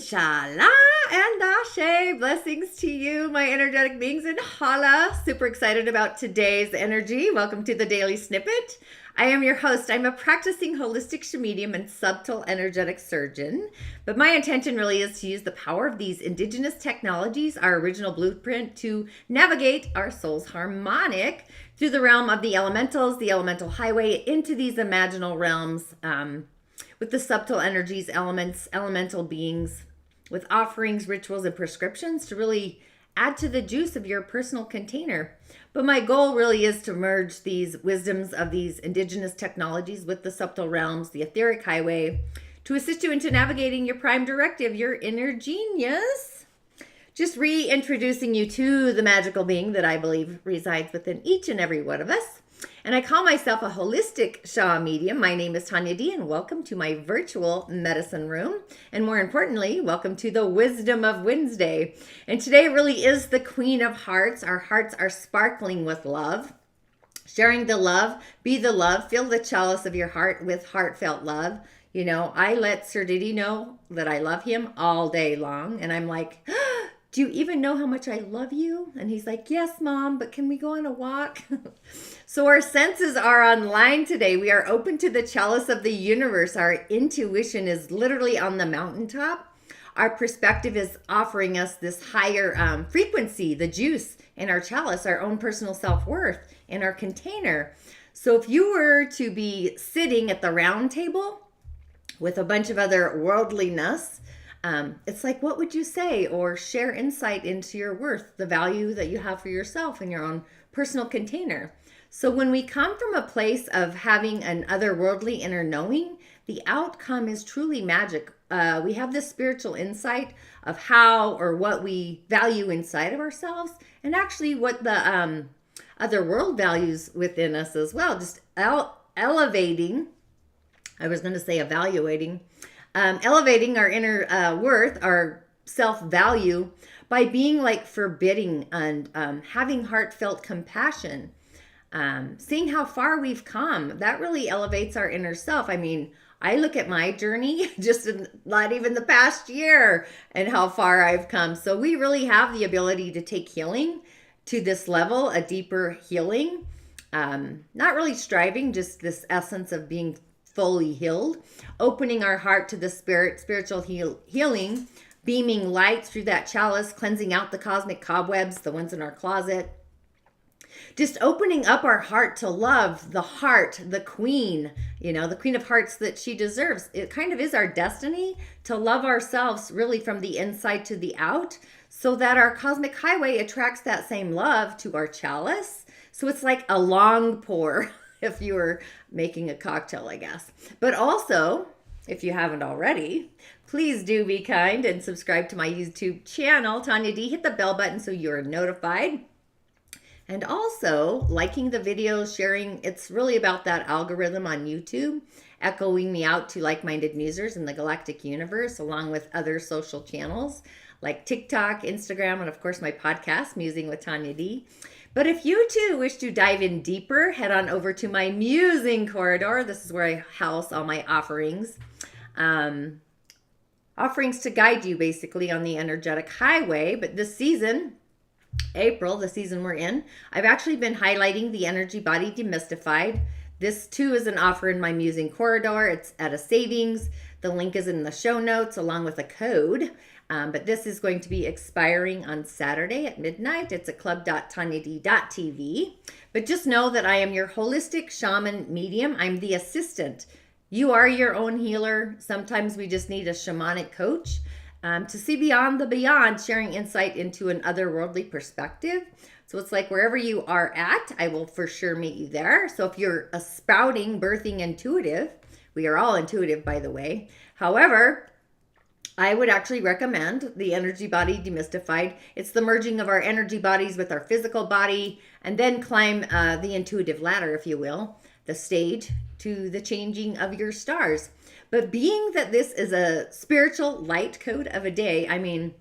InShalla and Ashe. Blessings to you, my energetic beings in Hala. Super excited about today's energy. Welcome to the Daily Snippet. I am your host. I'm a practicing holistic medium and subtle energetic surgeon. But my intention really is to use the power of these indigenous technologies, our original blueprint, to navigate our soul's harmonic through the realm of the elementals, the elemental highway, into these imaginal realms, with the subtle energies, elements, elemental beings, with offerings, rituals, and prescriptions to really add to the juice of your personal container. But my goal really is to merge these wisdoms of these indigenous technologies with the subtle realms, the etheric highway, to assist you into navigating your prime directive, your inner genius. Just reintroducing you to the magical being that I believe resides within each and every one of us. And I call myself a holistic Shah medium. My name is Tonya Dee, and welcome to my virtual medicine room. And more importantly, welcome to the Wisdom of Wednesday. And today really is the Queen of Hearts. Our hearts are sparkling with love. Sharing the love, be the love, fill the chalice of your heart with heartfelt love. You know, I let Sir Diddy know that I love him all day long. And I'm like, do you even know how much I love you? And he's like, yes, Mom, but can we go on a walk? So our senses are online today. We are open to the chalice of the universe. Our intuition is literally on the mountaintop. Our perspective is offering us this higher frequency, the juice in our chalice, our own personal self-worth in our container. So if you were to be sitting at the round table with a bunch of other worldliness, it's like, what would you say or share insight into your worth, the value that you have for yourself in your own personal container? So when we come from a place of having an otherworldly inner knowing, the outcome is truly magic. We have this spiritual insight of how or what we value inside of ourselves, and actually what the other world values within us as well. Just elevating, I was going to say evaluating, elevating our inner worth, our self-value, by being like forbidding and having heartfelt compassion. Seeing how far we've come, that really elevates our inner self. I mean, I look at my journey just in not even the past year and how far I've come. So we really have the ability to take healing to this level, a deeper healing. Not really striving, just this essence of being fully healed, opening our heart to the spiritual healing, beaming light through that chalice, cleansing out the cosmic cobwebs, the ones in our closet. Just opening up our heart to love, the heart, the queen, the queen of hearts that she deserves. It kind of is our destiny to love ourselves really from the inside to the out, so that our cosmic highway attracts that same love to our chalice. So it's like a long pour if you were making a cocktail, I guess. But also, if you haven't already, please do be kind and subscribe to my YouTube channel, Tonya Dee. Hit the bell button so you're notified. And also, liking the videos, sharing. It's really about that algorithm on YouTube, echoing me out to like-minded musers in the galactic universe, along with other social channels like TikTok, Instagram, and of course my podcast, Musing with Tonya Dee. But if you too wish to dive in deeper, head on over to my Musing corridor. This is where I house all my offerings. Offerings to guide you basically on the energetic highway. But this season, April, the season we're in, I've actually been highlighting the energy body demystified. This too is an offer in my Musing corridor. It's at a savings. The link is in the show notes along with a code. But this is going to be expiring on Saturday at midnight. It's at club.tonyadee.tv. But just know that I am your holistic shaman medium. I'm the assistant. You are your own healer. Sometimes we just need a shamanic coach to see beyond the beyond, sharing insight into an otherworldly perspective. So it's like wherever you are at, I will for sure meet you there. So if you're a spouting, birthing intuitive, we are all intuitive, by the way. However, I would actually recommend the Energy Body Demystified. It's the merging of our energy bodies with our physical body, and then climb the intuitive ladder, if you will, the stage to the changing of your stars. But being that this is a spiritual light code of a day, I mean,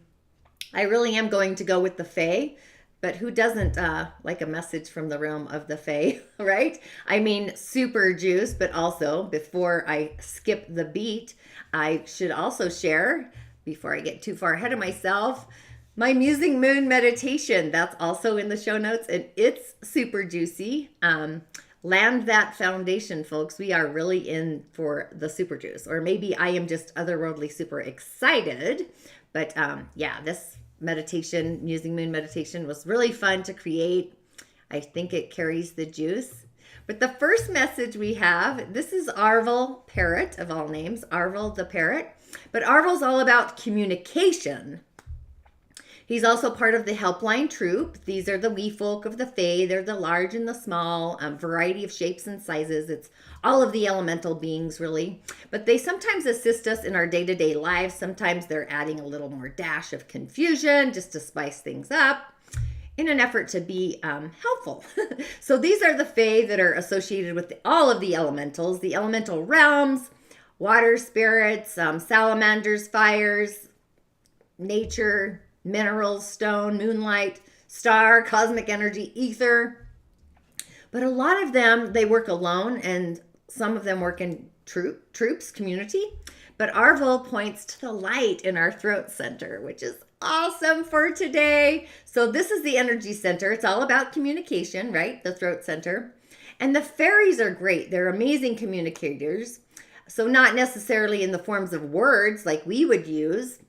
I really am going to go with the Fae. But who doesn't like a message from the realm of the Fae, right? I mean, super juice, but also before I skip the beat, I should also share before I get too far ahead of myself, my Musing Moon meditation, that's also in the show notes, and it's super juicy. Land that foundation, folks. We are really in for the super juice. Or maybe I am just otherworldly super excited. But yeah, this meditation, Musing Moon meditation, was really fun to create. I think it carries the juice. But the first message we have, this is Arval Parrot, of all names, Arval the Parrot. But Arval's all about communication. He's also part of the helpline troop. These are the wee folk of the Fae. They're the large and the small, variety of shapes and sizes. It's all of the elemental beings, really. But they sometimes assist us in our day-to-day lives. Sometimes they're adding a little more dash of confusion just to spice things up in an effort to be helpful. So these are the Fae that are associated with all of the elementals, the elemental realms, water spirits, salamanders, fires, nature, minerals, stone, moonlight, star, cosmic energy, ether. But a lot of them, they work alone, and some of them work in troops, community. But Arval points to the light in our throat center, which is awesome for today. So this is the energy center. It's all about communication, right? The throat center. And the fairies are great. They're amazing communicators. So not necessarily in the forms of words like we would use.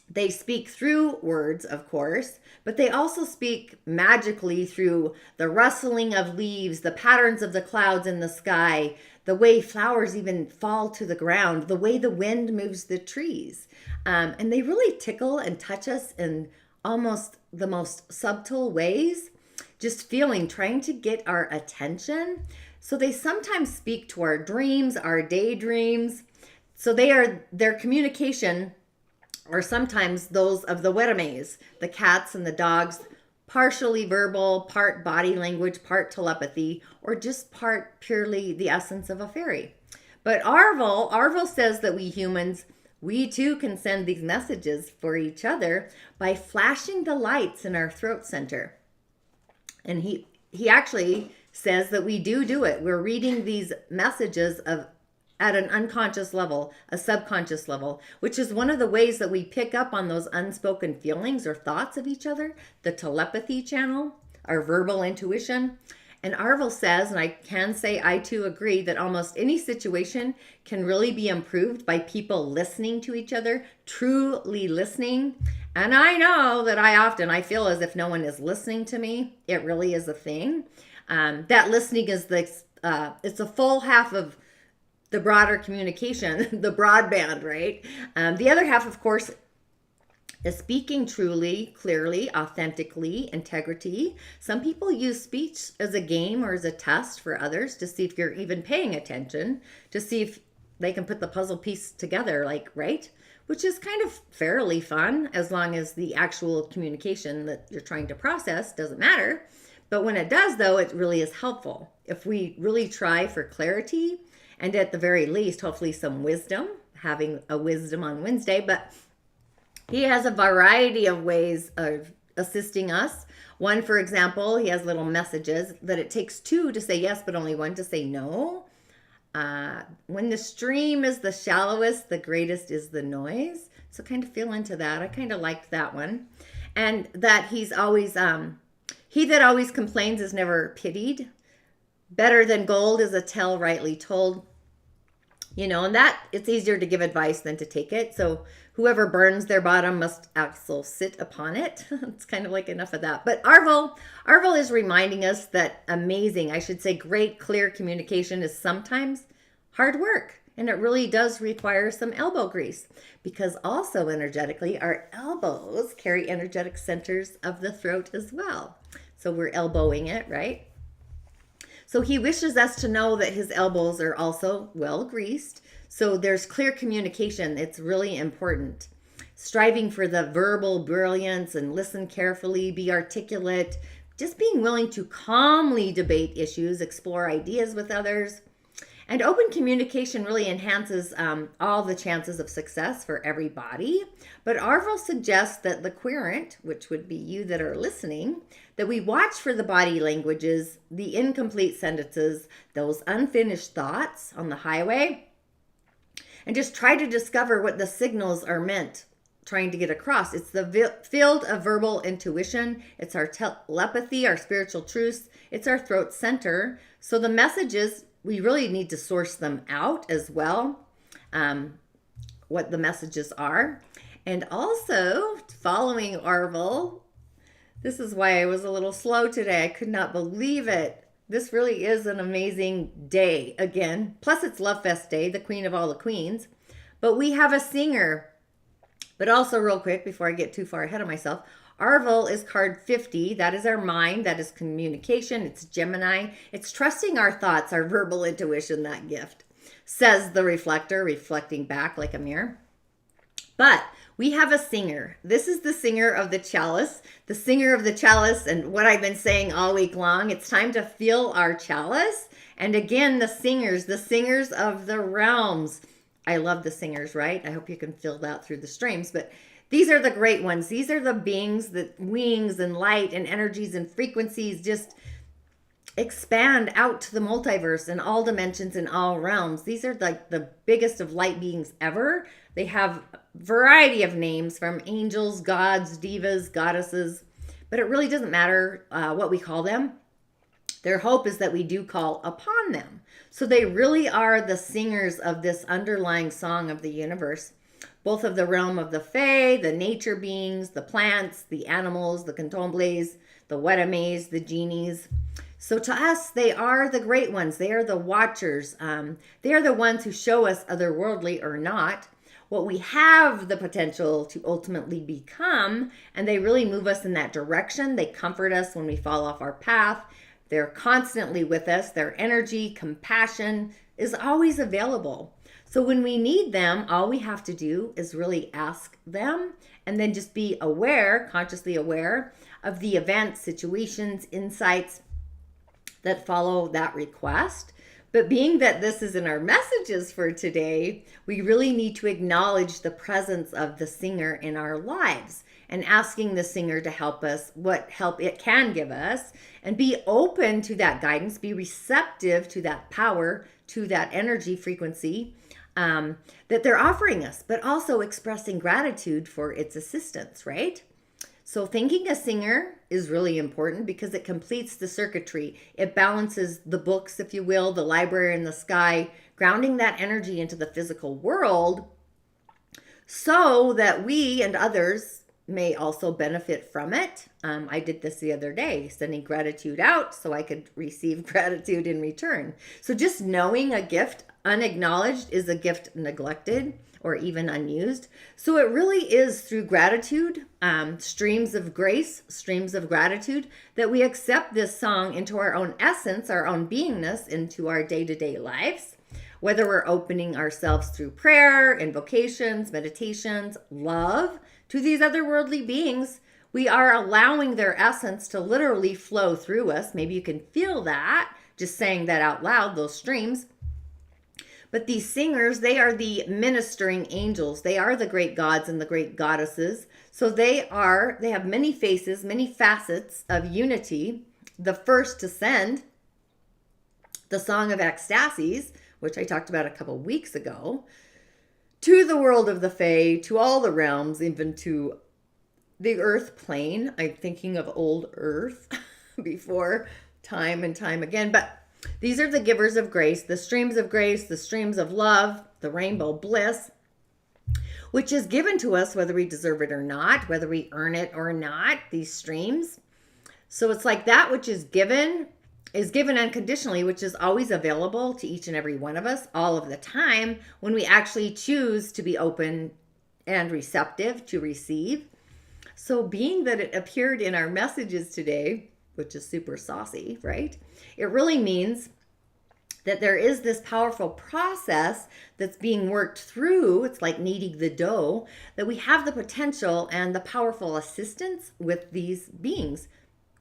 They speak through words, of course, but they also speak magically through the rustling of leaves, the patterns of the clouds in the sky, the way flowers even fall to the ground, the way the wind moves the trees. And they really tickle and touch us in almost the most subtle ways, just trying to get our attention. So they sometimes speak to our dreams, our daydreams. So their communication, or sometimes those of the Werames, the cats and the dogs, partially verbal, part body language, part telepathy, or just part purely the essence of a fairy. But Arval says that we humans, we too can send these messages for each other by flashing the lights in our throat center. And he actually says that we do it. We're reading these messages at an unconscious level, a subconscious level, which is one of the ways that we pick up on those unspoken feelings or thoughts of each other, the telepathy channel, our verbal intuition. And Arval says, and I can say I too agree, that almost any situation can really be improved by people listening to each other, truly listening. And I know that I feel as if no one is listening to me. It really is a thing. That listening is it's a full half of the broader communication, the broadband, right? The other half, of course, is speaking truly, clearly, authentically, integrity. Some people use speech as a game or as a test for others to see if you're even paying attention, to see if they can put the puzzle piece together, right? Which is kind of fairly fun, as long as the actual communication that you're trying to process doesn't matter. But when it does, though, it really is helpful. If we really try for clarity, and at the very least, hopefully some wisdom, having a wisdom on Wednesday. But he has a variety of ways of assisting us. One, for example, he has little messages that it takes two to say yes, but only one to say no. When the stream is the shallowest, the greatest is the noise. So kind of feel into that. I kind of liked that one. And that he's always, he that always complains is never pitied. Better than gold is a tale rightly told. And that it's easier to give advice than to take it. So whoever burns their bottom must also sit upon it. It's kind of like enough of that. But Arval is reminding us that great, clear communication is sometimes hard work. And it really does require some elbow grease, because also energetically, our elbows carry energetic centers of the throat as well. So we're elbowing it, right? So he wishes us to know that his elbows are also well greased. So there's clear communication. It's really important. Striving for the verbal brilliance and listen carefully, be articulate, just being willing to calmly debate issues, explore ideas with others. And open communication really enhances all the chances of success for everybody. But Arval suggests that the querent, which would be you that are listening, that we watch for the body languages, the incomplete sentences, those unfinished thoughts on the highway, and just try to discover what the signals are meant trying to get across. It's the field of verbal intuition. It's our telepathy, our spiritual truths. It's our throat center. So the messages, we really need to source them out as well, what the messages are. And also, following Arval, this is why I was a little slow today. I could not believe it. This really is an amazing day again. Plus, it's Love Fest Day, the queen of all the queens. But we have a singer. But also, real quick, before I get too far ahead of myself, Arval is card 50. That is our mind. That is communication. It's Gemini. It's trusting our thoughts, our verbal intuition, that gift, says the reflector, reflecting back like a mirror. But we have a singer. This is the singer of the Chalice, the singer of the Chalice, and what I've been saying all week long. It's time to fill our chalice. And again, the singers of the realms. I love the singers, right? I hope you can feel that through the streams. But these are the great ones. These are the beings that wings and light and energies and frequencies just expand out to the multiverse and all dimensions and all realms. These are like the biggest of light beings ever. They have a variety of names, from angels, gods, divas, goddesses, but it really doesn't matter what we call them. Their hope is that we do call upon them. So they really are the singers of this underlying song of the universe, both of the realm of the Fae, the nature beings, the plants, the animals, the contemplables, the Wetames, the genies. So to us, they are the great ones. They are the watchers. They are the ones who show us, otherworldly or not, what we have the potential to ultimately become. And they really move us in that direction. They comfort us when we fall off our path. They're constantly with us. Their energy, compassion is always available. So when we need them, all we have to do is really ask them, and then just be aware, consciously aware of the events, situations, insights that follow that request. But being that this is in our messages for today, we really need to acknowledge the presence of the singer in our lives and asking the singer to help us, what help it can give us, and be open to that guidance, be receptive to that power, to that energy frequency that they're offering us, but also expressing gratitude for its assistance, right? So thanking a singer is really important because it completes the circuitry. It balances the books, if you will, the library in the sky, grounding that energy into the physical world so that we and others may also benefit from it. I did this the other day, sending gratitude out so I could receive gratitude in return. So just knowing a gift unacknowledged is a gift neglected or even unused. So it really is through gratitude, streams of grace, streams of gratitude, that we accept this song into our own essence, our own beingness, into our day-to-day lives. Whether we're opening ourselves through prayer, invocations, meditations, love to these otherworldly beings, we are allowing their essence to literally flow through us. Maybe you can feel that, just saying that out loud, those streams. But these singers, they are the ministering angels. They are the great gods and the great goddesses. So they have many faces, many facets of unity. The first to send the Song of Ecstasies, which I talked about a couple weeks ago, to the world of the Fae, to all the realms, even to the earth plane. I'm thinking of old earth before, time and time again. But these are the givers of grace, the streams of love, the rainbow bliss, which is given to us whether we deserve it or not, whether we earn it or not, these streams. So it's like that which is given unconditionally, which is always available to each and every one of us all of the time when we actually choose to be open and receptive to receive. So being that it appeared in our messages today, which is super saucy, right? It really means that there is this powerful process that's being worked through. It's like kneading the dough, that we have the potential and the powerful assistance with these beings,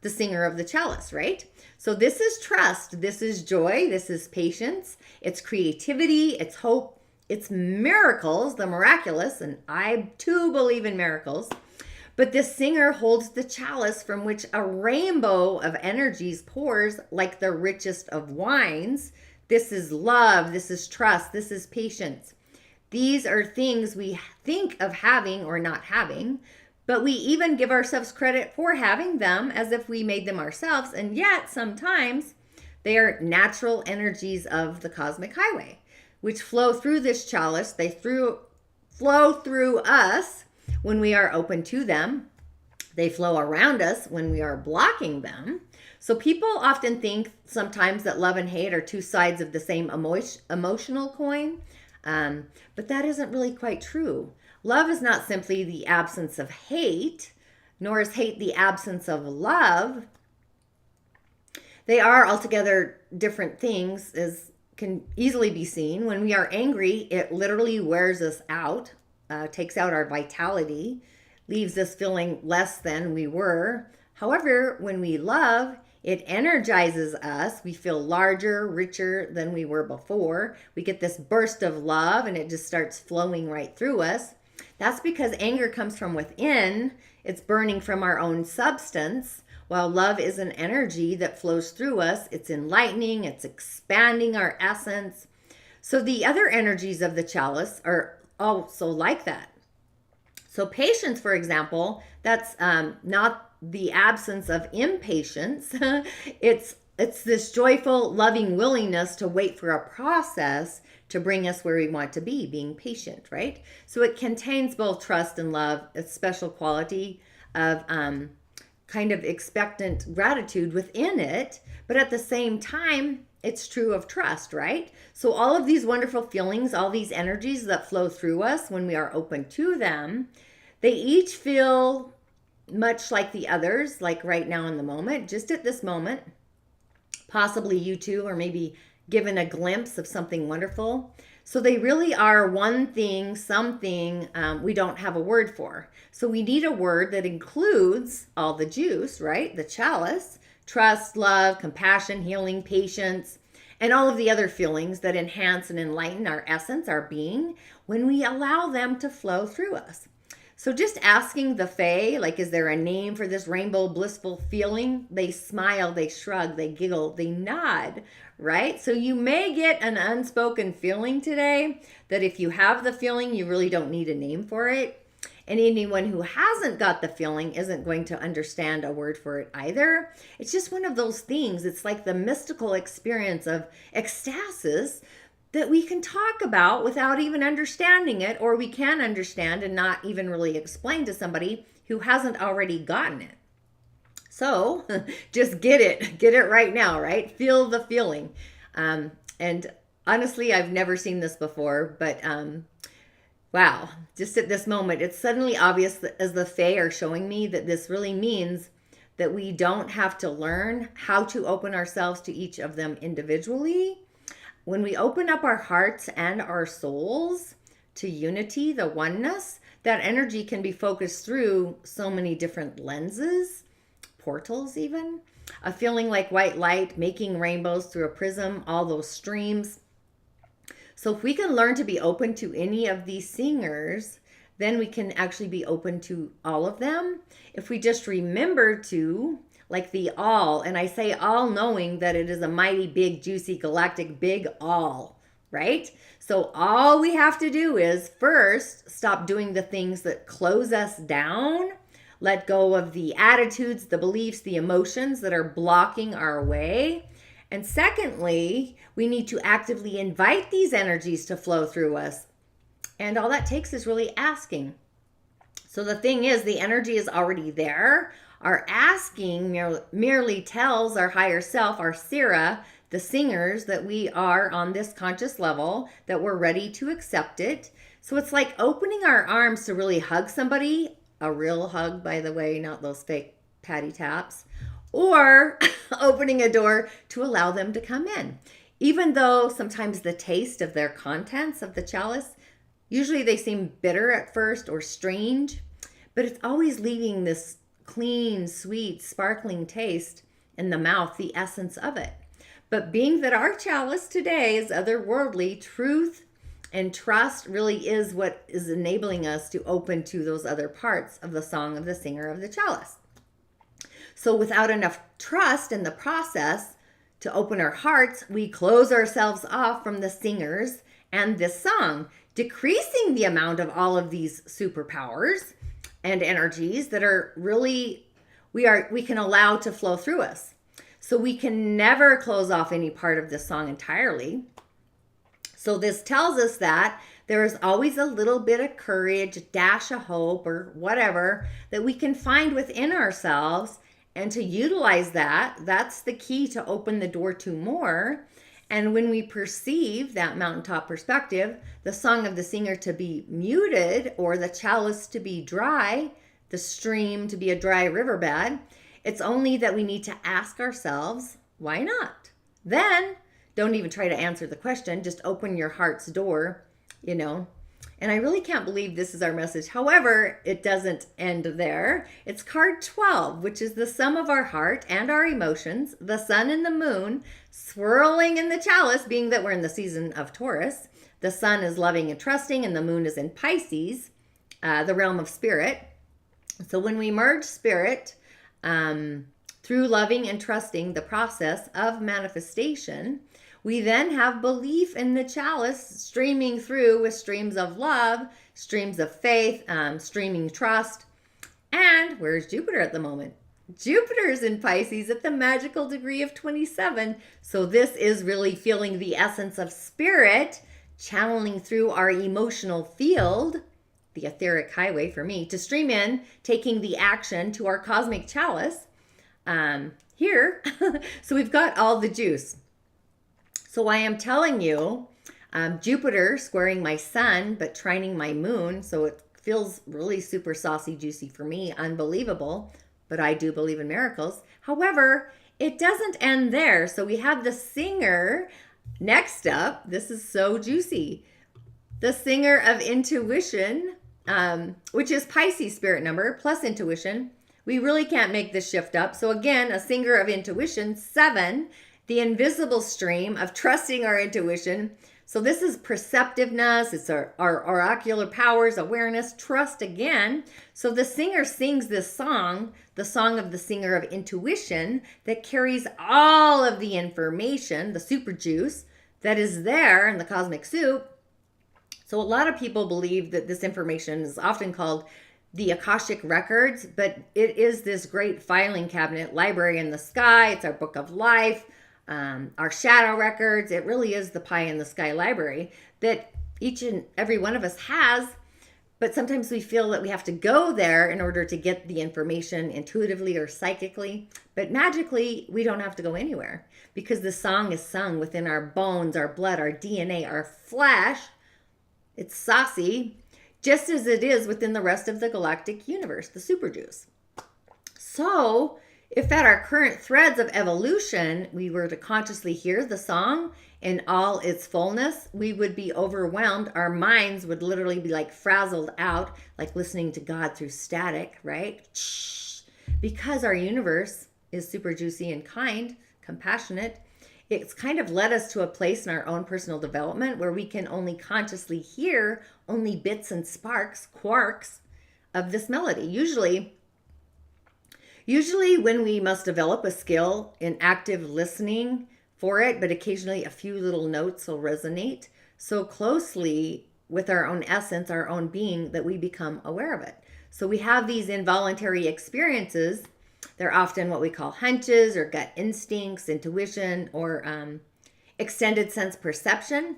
the singer of the Chalice, right? So this is trust, this is joy, this is patience, it's creativity, it's hope, it's miracles, the miraculous, and I too believe in miracles. But this singer holds the chalice from which a rainbow of energies pours like the richest of wines. This is love. This is trust. This is patience. These are things we think of having or not having, but we even give ourselves credit for having them as if we made them ourselves. And yet sometimes they are natural energies of the cosmic highway, which flow through this chalice. They flow through us when we are open to them. They flow around us when we are blocking them. So people often think sometimes that love and hate are two sides of the same emotional coin. But that isn't really quite true. Love is not simply the absence of hate, nor is hate the absence of love. They are altogether different things, as can easily be seen. When we are angry, it literally wears us out, takes out our vitality, leaves us feeling less than we were. However, when we love, it energizes us. We feel larger, richer than we were before. We get this burst of love and it just starts flowing right through us. That's because anger comes from within. It's burning from our own substance, while love is an energy that flows through us. It's enlightening, it's expanding our essence. So the other energies of the chalice are also like that. So patience, for example, that's not the absence of impatience. It's this joyful, loving willingness to wait for a process to bring us where we want to be, being patient, right? So it contains both trust and love, a special quality of kind of expectant gratitude within it, but at the same time, it's true of trust, right? So all of these wonderful feelings, all these energies that flow through us when we are open to them, they each feel much like the others, like right now in the moment, just at this moment. Possibly you too, or maybe given a glimpse of something wonderful. So they really are one thing, something we don't have a word for. So we need a word that includes all the juice, right? The chalice, trust, love, compassion, healing, patience, and all of the other feelings that enhance and enlighten our essence, our being, when we allow them to flow through us. So just asking the Fae, like, is there a name for this rainbow blissful feeling? They smile, they shrug, they giggle, they nod, right? So you may get an unspoken feeling today that if you have the feeling, you really don't need a name for it. And anyone who hasn't got the feeling isn't going to understand a word for it either. It's just one of those things. It's like the mystical experience of ecstasis that we can talk about without even understanding it, or we can understand and not even really explain to somebody who hasn't already gotten it. So just get it right now, right? Feel the feeling. And honestly, I've never seen this before, but wow, just at this moment, it's suddenly obvious that as the Fae are showing me that this really means that we don't have to learn how to open ourselves to each of them individually. When we open up our hearts and our souls to unity, the oneness, that energy can be focused through so many different lenses, portals even. A feeling like white light making rainbows through a prism, all those streams. So if we can learn to be open to any of these singers, then we can actually be open to all of them. If we just remember to, like the all, and I say all knowing that it is a mighty big, juicy, galactic big all, right? So all we have to do is first stop doing the things that close us down, let go of the attitudes, the beliefs, the emotions that are blocking our way. And secondly, we need to actively invite these energies to flow through us. And all that takes is really asking. So the thing is, the energy is already there. Our asking merely tells our higher self, our Sira, the singers, that we are on this conscious level, that we're ready to accept it. So it's like opening our arms to really hug somebody, a real hug, by the way, not those fake patty taps, or opening a door to allow them to come in. Even though sometimes the taste of their contents of the chalice, usually they seem bitter at first or strange, but it's always leaving this clean, sweet, sparkling taste in the mouth, the essence of it. But being that our chalice today is otherworldly, truth and trust really is what is enabling us to open to those other parts of the song of the singer of the chalice. So without enough trust in the process to open our hearts, we close ourselves off from the singers and this song. decreasing the amount of all of these superpowers and energies that are really we can allow to flow through us. So we can never close off any part of this song entirely. So this tells us that there is always a little bit of courage, a dash of hope, or whatever that we can find within ourselves, and to utilize that. That's the key to open the door to more. And when we perceive that mountaintop perspective, the song of the singer to be muted, or the chalice to be dry, the stream to be a dry riverbed, it's only that we need to ask ourselves, why not? Then don't even try to answer the question. Just open your heart's door, And I really can't believe this is our message. However, it doesn't end there. It's card 12, which is the sum of our heart and our emotions, the sun and the moon swirling in the chalice, being that we're in the season of Taurus. The sun is loving and trusting, and the moon is in Pisces, the realm of spirit. So when we merge spirit through loving and trusting the process of manifestation, we then have belief in the chalice streaming through with streams of love, streams of faith, streaming trust. And where's Jupiter at the moment? Jupiter's in Pisces at the magical degree of 27. So this is really feeling the essence of spirit, channeling through our emotional field, the etheric highway for me, to stream in, taking the action to our cosmic chalice here. So we've got all the juice. So I am telling you, Jupiter squaring my sun, but trining my moon. So it feels really super saucy, juicy for me, unbelievable. But I do believe in miracles. However, it doesn't end there. So we have the singer next up. This is so juicy. The singer of intuition, which is Pisces spirit number plus intuition. We really can't make this shift up. So again, a singer of intuition, 7. The invisible stream of trusting our intuition. So this is perceptiveness. It's our oracular powers, awareness, trust again. So the singer sings this song, the song of the singer of intuition, that carries all of the information, the super juice that is there in the cosmic soup. So a lot of people believe that this information is often called the Akashic records, but it is this great filing cabinet, library in the sky. It's our book of life. Our shadow records. It really is the pie in the sky library that each and every one of us has, but sometimes we feel that we have to go there in order to get the information intuitively or psychically. But magically, we don't have to go anywhere because the song is sung within our bones, our blood, our DNA, our flesh. It's saucy, just as it is within the rest of the galactic universe, the super juice. So if at our current threads of evolution, we were to consciously hear the song in all its fullness, we would be overwhelmed. Our minds would literally be like frazzled out, like listening to God through static, right? Because our universe is super juicy and kind, compassionate, it's kind of led us to a place in our own personal development where we can only consciously hear only bits and sparks, quarks of this melody. Usually when we must develop a skill in active listening for it, but occasionally a few little notes will resonate so closely with our own essence, our own being, that we become aware of it. So we have these involuntary experiences. They're often what we call hunches or gut instincts, intuition, or extended sense perception.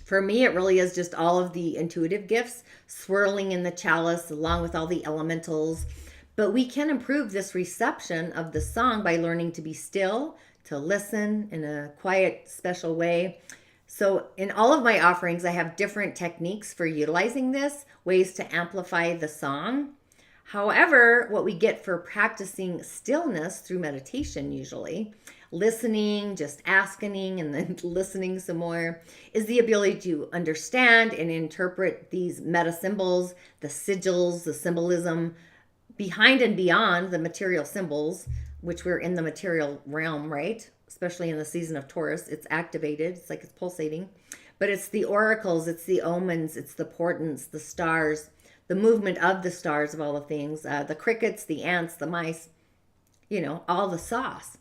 For me, it really is just all of the intuitive gifts swirling in the chalice along with all the elementals. But we can improve this reception of the song by learning to be still, to listen in a quiet, special way. So in all of my offerings, I have different techniques for utilizing this, ways to amplify the song. However, what we get for practicing stillness through meditation, usually, listening, just asking, and then listening some more, is the ability to understand and interpret these meta symbols, the sigils, the symbolism, behind and beyond the material symbols, which we're in the material realm, right? Especially in the season of Taurus, it's activated. It's like it's pulsating. But it's the oracles, it's the omens, it's the portents, the stars, the movement of the stars of all the things, the crickets, the ants, the mice, all the sauce.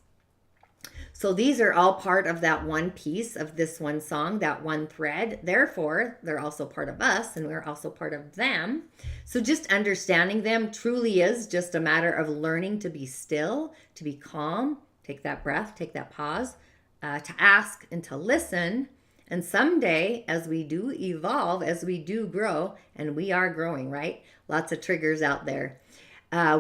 So these are all part of that one piece of this one song, that one thread. Therefore, they're also part of us and we're also part of them. So just understanding them truly is just a matter of learning to be still, to be calm, take that breath, take that pause, to ask and to listen. And someday, as we do evolve, as we do grow, and we are growing, right? Lots of triggers out there.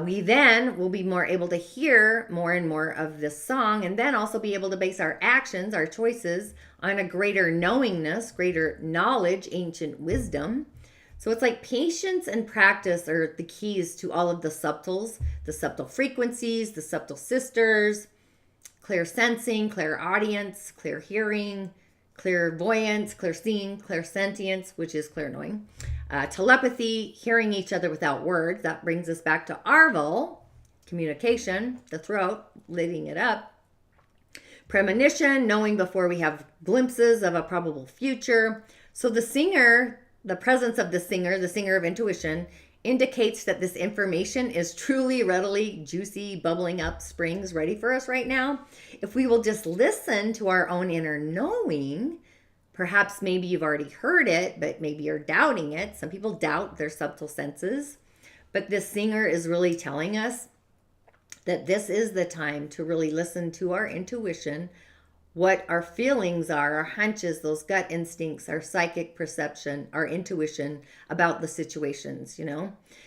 We then will be more able to hear more and more of this song, and then also be able to base our actions, our choices, on a greater knowingness, greater knowledge, ancient wisdom. So it's like patience and practice are the keys to all of the subtles, the subtle frequencies, the subtle sisters, clear sensing, ClairAudience, clear hearing, clairvoyance, clear seeing, clairsentience, which is clear knowing. Telepathy, hearing each other without words. That brings us back to Arval, communication, the throat, lighting it up. Premonition, knowing before we have glimpses of a probable future. So the singer, the presence of the singer of intuition, indicates that this information is truly, readily, juicy, bubbling up springs ready for us right now. If we will just listen to our own inner knowing, perhaps maybe you've already heard it, but maybe you're doubting it. Some people doubt their subtle senses. But this singer is really telling us that this is the time to really listen to our intuition, what our feelings are, our hunches, those gut instincts, our psychic perception, our intuition about the situations,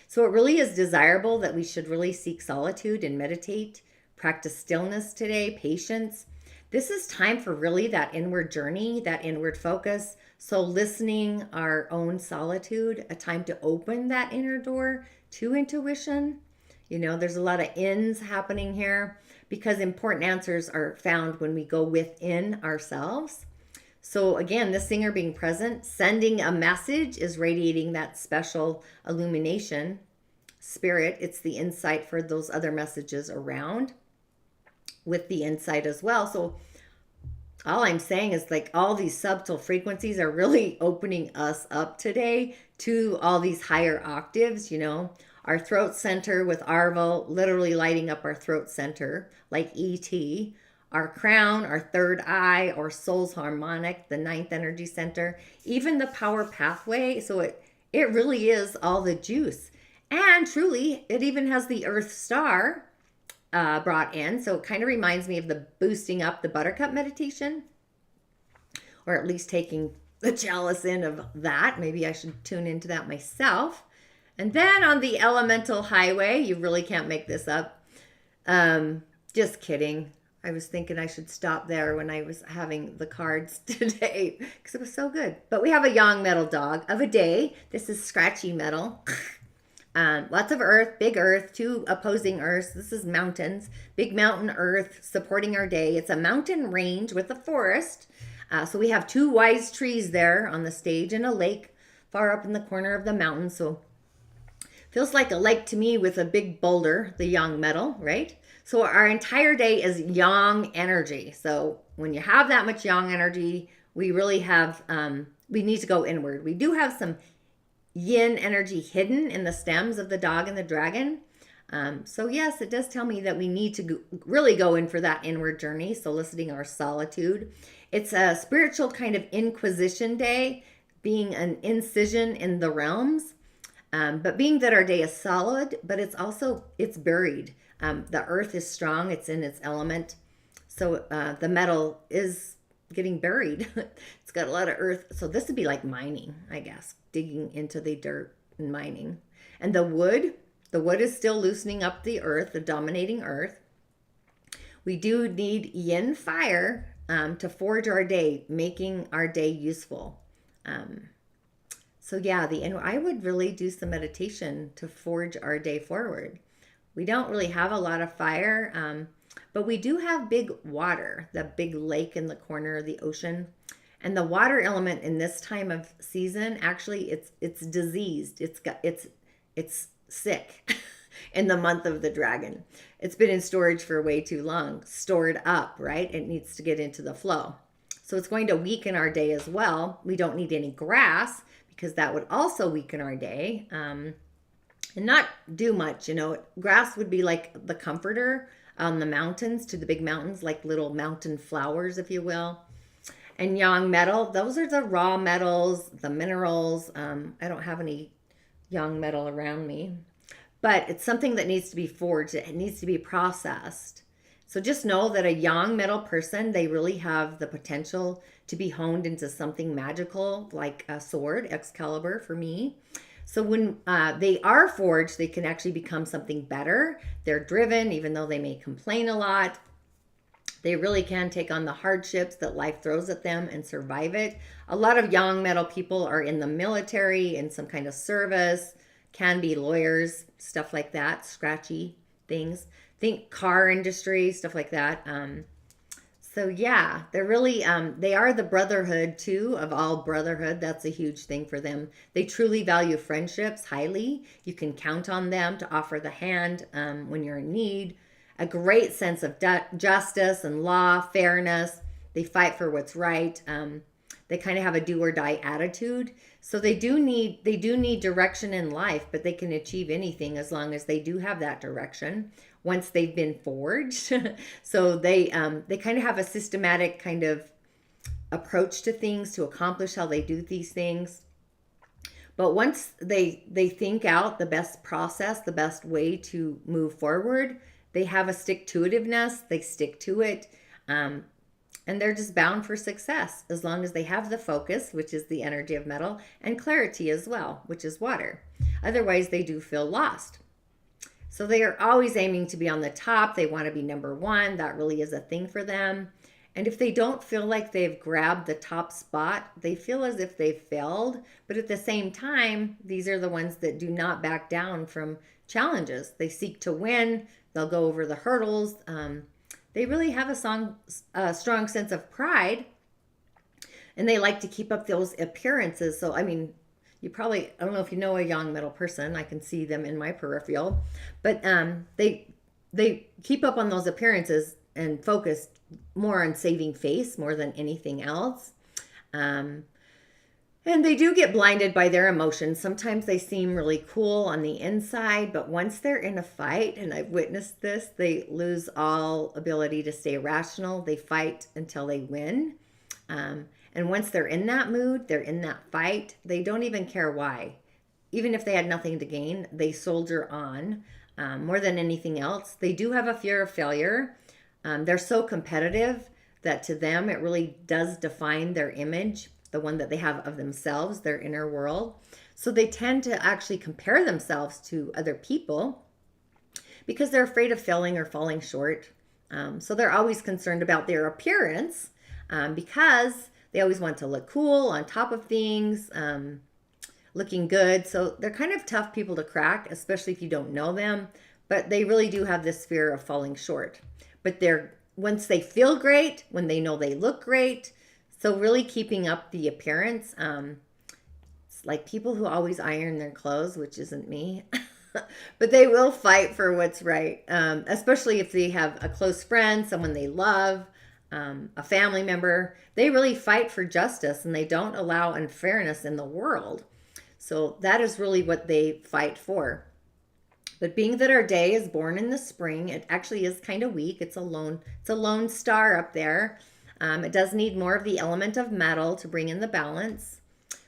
So it really is desirable that we should really seek solitude and meditate, practice stillness today, patience. This is time for really that inward journey, that inward focus. So listening, our own solitude, a time to open that inner door to intuition. There's a lot of ins happening here because important answers are found when we go within ourselves. So again, the singer being present, sending a message is radiating that special illumination spirit. It's the insight for those other messages around with the insight as well. So all I'm saying is like all these subtle frequencies are really opening us up today to all these higher octaves, Our throat center with Arval literally lighting up our throat center like ET. Our crown, our third eye, our soul's harmonic, the ninth energy center, even the power pathway. So it really is all the juice. And truly, it even has the Earth Star brought in. So it kind of reminds me of the boosting up the buttercup meditation, or at least taking the chalice in of that. Maybe I should tune into that myself. And then on the elemental highway, you really can't make this up. Just kidding. I was thinking I should stop there when I was having the cards today because it was so good. But we have a yang metal dog of a day. This is scratchy metal. Lots of earth, big earth, two opposing earths. This is mountains, big mountain earth supporting our day. It's a mountain range with a forest. So we have two wise trees there on the stage and a lake far up in the corner of the mountain. So feels like a lake to me with a big boulder, the yang metal, right? So our entire day is yang energy. So when you have that much yang energy, we really have, we need to go inward. We do have some yin energy hidden in the stems of the dog and the dragon. So yes, it does tell me that we need to really go in for that inward journey. So listening our solitude. It's a spiritual kind of inquisition day, being an incision in the realms. But being that our day is solid, but it's buried. The earth is strong. It's in its element. So the metal is getting buried. It's got a lot of earth. So this would be like mining, I guess, digging into the dirt and mining. And the wood is still loosening up the earth, the dominating earth. We do need yin fire to forge our day, making our day useful. So yeah, I would really do some meditation to forge our day forward. We don't really have a lot of fire, but we do have big water, the big lake in the corner of the ocean. And the water element in this time of season, actually, it's diseased. It's sick in the month of the dragon. It's been in storage for way too long, stored up, right? It needs to get into the flow. So it's going to weaken our day as well. We don't need any grass because that would also weaken our day and not do much. Grass would be like the comforter on the mountains, to the big mountains, like little mountain flowers, if you will. And yang metal, those are the raw metals, the minerals. I don't have any yang metal around me, but it's something that needs to be forged. It needs to be processed. So just know that a yang metal person, they really have the potential to be honed into something magical, like a sword, Excalibur for me. So when they are forged, they can actually become something better. They're driven, even though they may complain a lot. They really can take on the hardships that life throws at them and survive it. A lot of yang metal people are in the military, in some kind of service, can be lawyers, stuff like that, scratchy things. Think car industry, stuff like that. So yeah, they're really, they are the brotherhood too, of all brotherhood. That's a huge thing for them. They truly value friendships highly. You can count on them to offer the hand when you're in need. A great sense of justice and law, fairness. They fight for what's right. They kind of have a do or die attitude. So they do need direction in life, but they can achieve anything as long as they do have that direction once they've been forged. So they kind of have a systematic kind of approach to things to accomplish how they do these things. But once they think out the best process, the best way to move forward, they have a stick-to-itiveness. They stick to it. And they're just bound for success as long as they have the focus, which is the energy of metal, and clarity as well, which is water. Otherwise, they do feel lost. So they are always aiming to be on the top. They want to be number one. That really is a thing for them. And if they don't feel like they've grabbed the top spot, they feel as if they've failed. But at the same time, these are the ones that do not back down from challenges. They seek to win. They'll go over the hurdles. They really have a strong sense of pride, and they like to keep up those appearances. So, I mean, I don't know if you know a yang metal person. I can see them in my peripheral, but they keep up on those appearances and focus more on saving face more than anything else. And they do get blinded by their emotions. Sometimes they seem really cool on the inside, but once they're in a fight, and I've witnessed this, they lose all ability to stay rational. They fight until they win. And once they're in that mood, they're in that fight, they don't even care why. Even if they had nothing to gain, they soldier on more than anything else. They do have a fear of failure. They're so competitive that to them, it really does define their image, the one that they have of themselves, their inner world. So they tend to actually compare themselves to other people because they're afraid of failing or falling short. So they're always concerned about their appearance because they always want to look cool, on top of things, looking good. So they're kind of tough people to crack, especially if you don't know them. But they really do have this fear of falling short. But once they feel great, when they know they look great, so really keeping up the appearance, it's like people who always iron their clothes, which isn't me, but they will fight for what's right, especially if they have a close friend, someone they love, a family member. They really fight for justice, and they don't allow unfairness in the world. So that is really what they fight for. But being that our day is born in the spring, it actually is kind of weak. It's a lone star up there. It does need more of the element of metal to bring in the balance.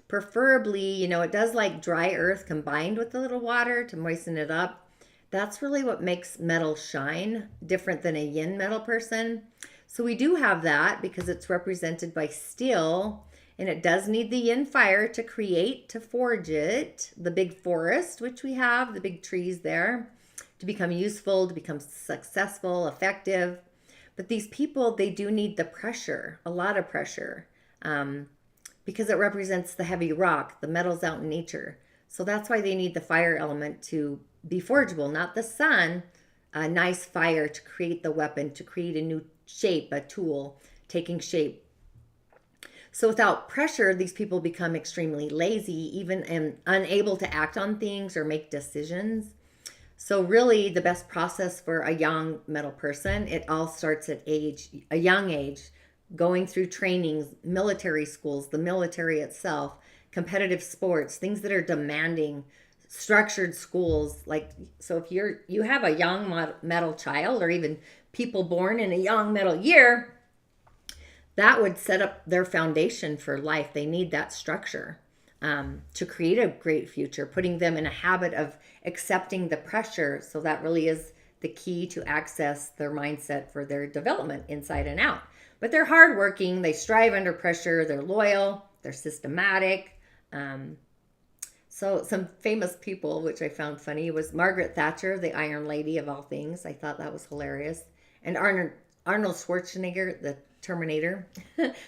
Preferably, it does like dry earth combined with a little water to moisten it up. That's really what makes metal shine, different than a yin metal person. So we do have that because it's represented by steel, and it does need the yin fire to create, to forge it. The big forest, which we have, the big trees there, to become useful, to become successful, effective. But these people, they do need the pressure, a lot of pressure, because it represents the heavy rock, the metals out in nature. So that's why they need the fire element to be forgeable, not the sun, a nice fire to create the weapon, to create a new shape, a tool taking shape. So without pressure, these people become extremely lazy, even and unable to act on things or make decisions. So really the best process for a young metal person, it all starts at a young age, going through trainings, military schools, the military itself, competitive sports, things that are demanding structured schools. Like, so if you have a young metal child, or even people born in a young metal year, that would set up their foundation for life. They need that structure to create a great future, putting them in a habit of accepting the pressure. So that really is the key to access their mindset for their development inside and out. But they're hardworking, they strive under pressure, they're loyal, they're systematic. So some famous people, which I found funny, was Margaret Thatcher, the Iron Lady of all things. I thought that was hilarious. And Arnold Schwarzenegger, the Terminator.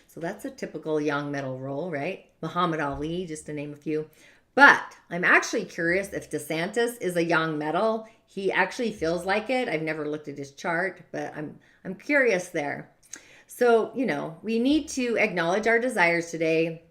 So that's a typical young metal role, right? Muhammad Ali, just to name a few. But I'm actually curious if DeSantis is a young metal. He actually feels like it. I've never looked at his chart, but I'm curious there. So, we need to acknowledge our desires today,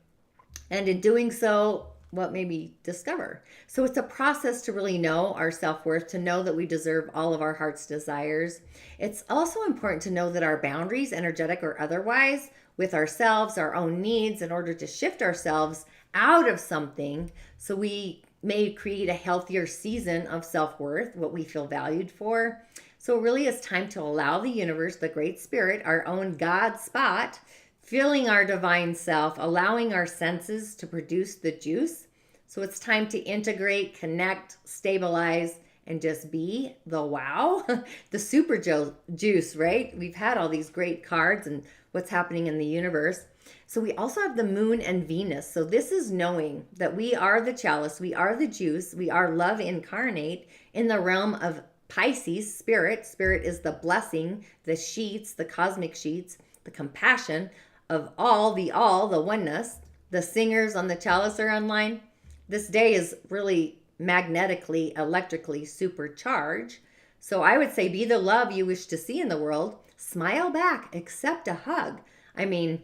and in doing so, what maybe discover. So it's a process to really know our self-worth, to know that we deserve all of our heart's desires. It's also important to know that our boundaries, energetic or otherwise, with ourselves, our own needs, in order to shift ourselves out of something, so we may create a healthier season of self-worth, what we feel valued for. So really it's time to allow the universe, the great spirit, our own God spot, feeling our divine self, allowing our senses to produce the juice. So it's time to integrate, connect, stabilize, and just be the wow, the super juice, right? We've had all these great cards and what's happening in the universe. So we also have the moon and Venus. So this is knowing that we are the chalice, we are the juice, we are love incarnate in the realm of Pisces, spirit. Spirit is the blessing, the sheets, the cosmic sheets, the compassion of the oneness. The singers on the chalice are online. This day is really magnetically, electrically supercharged. So I would say be the love you wish to see in the world. Smile back, accept a hug. I mean,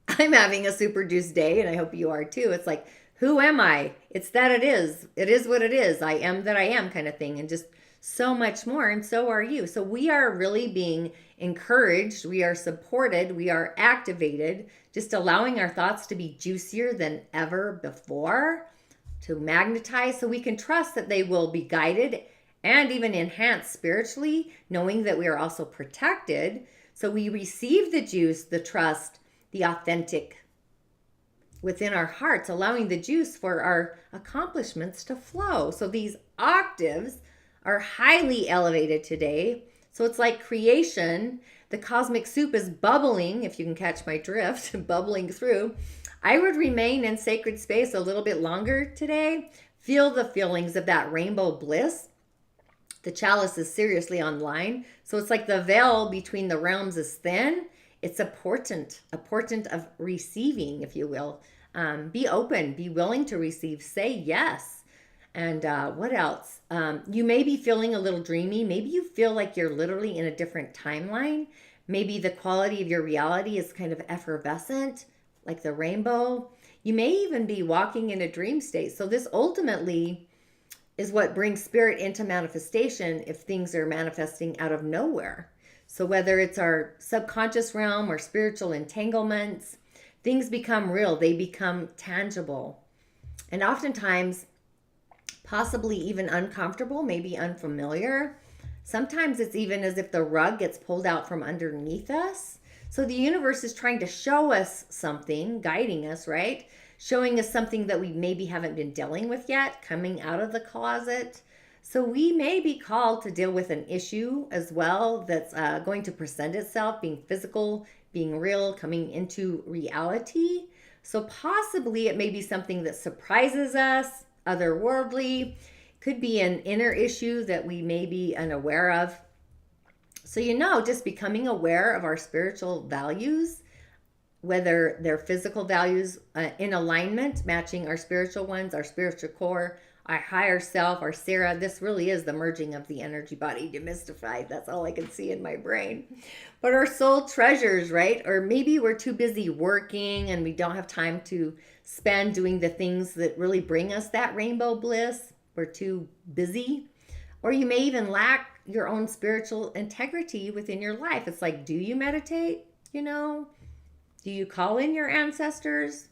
I'm having a super juice day, and I hope you are too. It's like, who am I? It's that it is. It is what it is. I am that I am kind of thing. And just so much more. And so are you. So we are really being encouraged. We are supported. We are activated. Just allowing our thoughts to be juicier than ever before, to magnetize, so we can trust that they will be guided and even enhanced spiritually, knowing that we are also protected. So we receive the juice, the trust, the authentic within our hearts, allowing the juice for our accomplishments to flow. So these octaves are highly elevated today. So it's like creation. The cosmic soup is bubbling, if you can catch my drift, bubbling through. I would remain in sacred space a little bit longer today. Feel the feelings of that rainbow bliss. The chalice is seriously online. So it's like the veil between the realms is thin. It's a portent of receiving, if you will. Be open, be willing to receive, say yes. And what else? You may be feeling a little dreamy. Maybe you feel like you're literally in a different timeline. Maybe the quality of your reality is kind of effervescent, like the rainbow. You may even be walking in a dream state. So this ultimately is what brings spirit into manifestation if things are manifesting out of nowhere. So whether it's our subconscious realm or spiritual entanglements, things become real. They become tangible. And oftentimes, possibly even uncomfortable, maybe unfamiliar. Sometimes it's even as if the rug gets pulled out from underneath us. So the universe is trying to show us something, guiding us, right? Showing us something that we maybe haven't been dealing with yet, coming out of the closet. So we may be called to deal with an issue as well that's going to present itself, being physical, being real, coming into reality. So possibly it may be something that surprises us, otherworldly, could be an inner issue that we may be unaware of. So, just becoming aware of our spiritual values, whether they're physical values in alignment, matching our spiritual ones, our spiritual core, our higher self, our Sarah. This really is the merging of the energy body, demystified. That's all I can see in my brain. But our soul treasures, right? Or maybe we're too busy working and we don't have time to spend doing the things that really bring us that rainbow bliss. We're too busy. Or you may even lack your own spiritual integrity within your life. It's like, do you meditate? Do you call in your ancestors?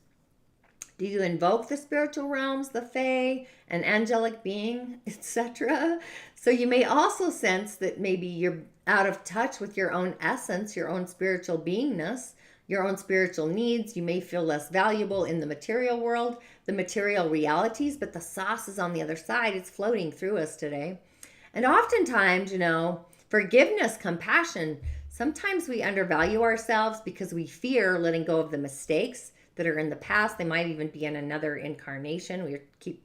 Do you invoke the spiritual realms, the fae, an angelic being, etc.? So you may also sense that maybe you're out of touch with your own essence, your own spiritual beingness, your own spiritual needs. You may feel less valuable in the material world, the material realities, but the sauce is on the other side. It's floating through us today. And oftentimes, forgiveness, compassion, sometimes we undervalue ourselves because we fear letting go of the mistakes that are in the past. They might even be in another incarnation. We keep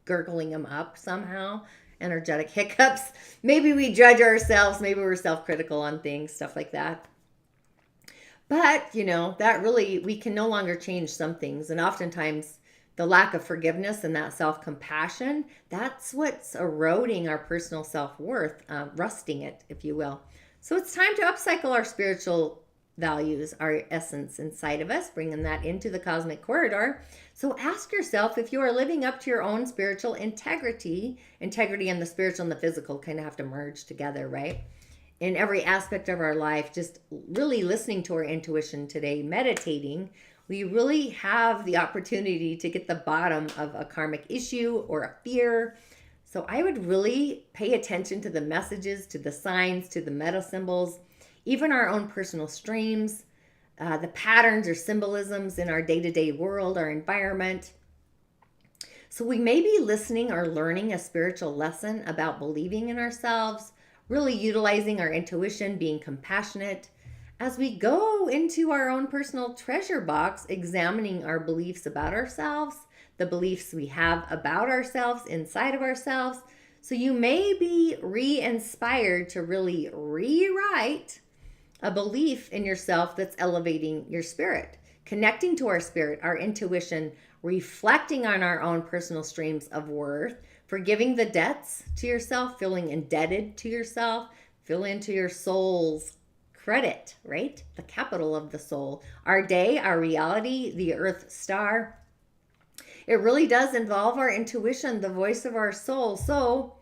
gurgling them up somehow. Energetic hiccups. Maybe we judge ourselves. Maybe we're self-critical on things, stuff like that. But, that really, we can no longer change some things. And oftentimes the lack of forgiveness and that self-compassion, that's what's eroding our personal self-worth, rusting it, if you will. So it's time to upcycle our spiritual values, our essence inside of us, bringing that into the cosmic corridor. So ask yourself if you are living up to your own spiritual integrity. Integrity and the spiritual and the physical kind of have to merge together, right? In every aspect of our life, just really listening to our intuition today, meditating, we really have the opportunity to get the bottom of a karmic issue or a fear. So I would really pay attention to the messages, to the signs, to the meta symbols, even our own personal streams, the patterns or symbolisms in our day-to-day world, our environment. So we may be listening or learning a spiritual lesson about believing in ourselves, really utilizing our intuition, being compassionate. As we go into our own personal treasure box, examining our beliefs about ourselves, the beliefs we have about ourselves, inside of ourselves. So you may be re-inspired to really rewrite a belief in yourself that's elevating your spirit, connecting to our spirit, our intuition, reflecting on our own personal streams of worth, forgiving the debts to yourself, feeling indebted to yourself, fill into your soul's credit, right? The capital of the soul. Our day, our reality, the earth star. It really does involve our intuition, the voice of our soul. So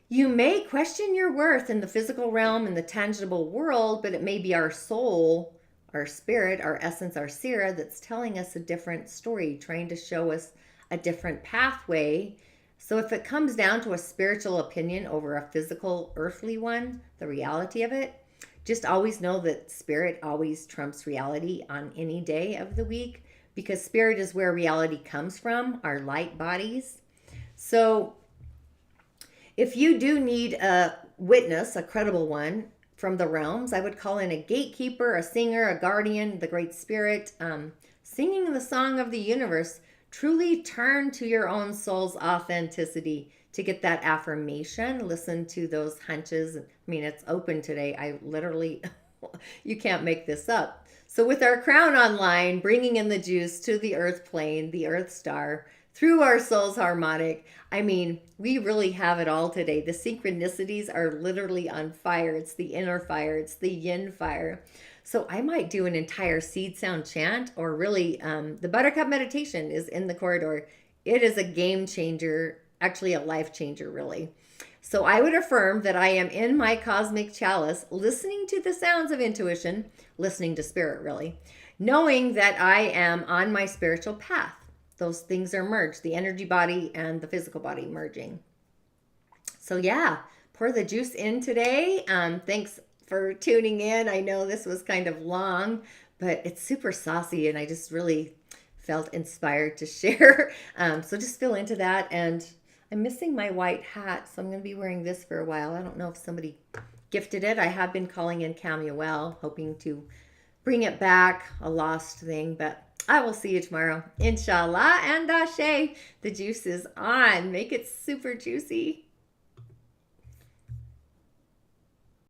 you may question your worth in the physical realm, in the tangible world, but it may be our soul, our spirit, our essence, our Sira that's telling us a different story, trying to show us a different pathway. So if it comes down to a spiritual opinion over a physical, earthly one, the reality of it, just always know that spirit always trumps reality on any day of the week, because spirit is where reality comes from, our light bodies. So if you do need a witness, a credible one from the realms, I would call in a gatekeeper, a singer, a guardian, the great spirit, singing the song of the universe. Truly turn to your own soul's authenticity to get that affirmation. Listen to those hunches. I mean, it's open today. I literally, you can't make this up. So with our crown online, bringing in the juice to the earth plane, the earth star, through our soul's harmonic. I mean, we really have it all today. The synchronicities are literally on fire. It's the inner fire. It's the yin fire. So I might do an entire seed sound chant, or really the buttercup meditation is in the corridor. It is a game changer, actually a life changer, really. So I would affirm that I am in my cosmic chalice, listening to the sounds of intuition, listening to spirit, really, knowing that I am on my spiritual path. Those things are merged, the energy body and the physical body merging. So yeah, pour the juice in today. Thanks for tuning in. I know this was kind of long, but it's super saucy and I just really felt inspired to share. So just feel into that. And I'm missing my white hat, so I'm going to be wearing this for a while. I don't know if somebody gifted it. I have been calling in Camuel, hoping to bring it back, a lost thing, but I will see you tomorrow. InShalla and Ashe. The juice is on. Make it super juicy.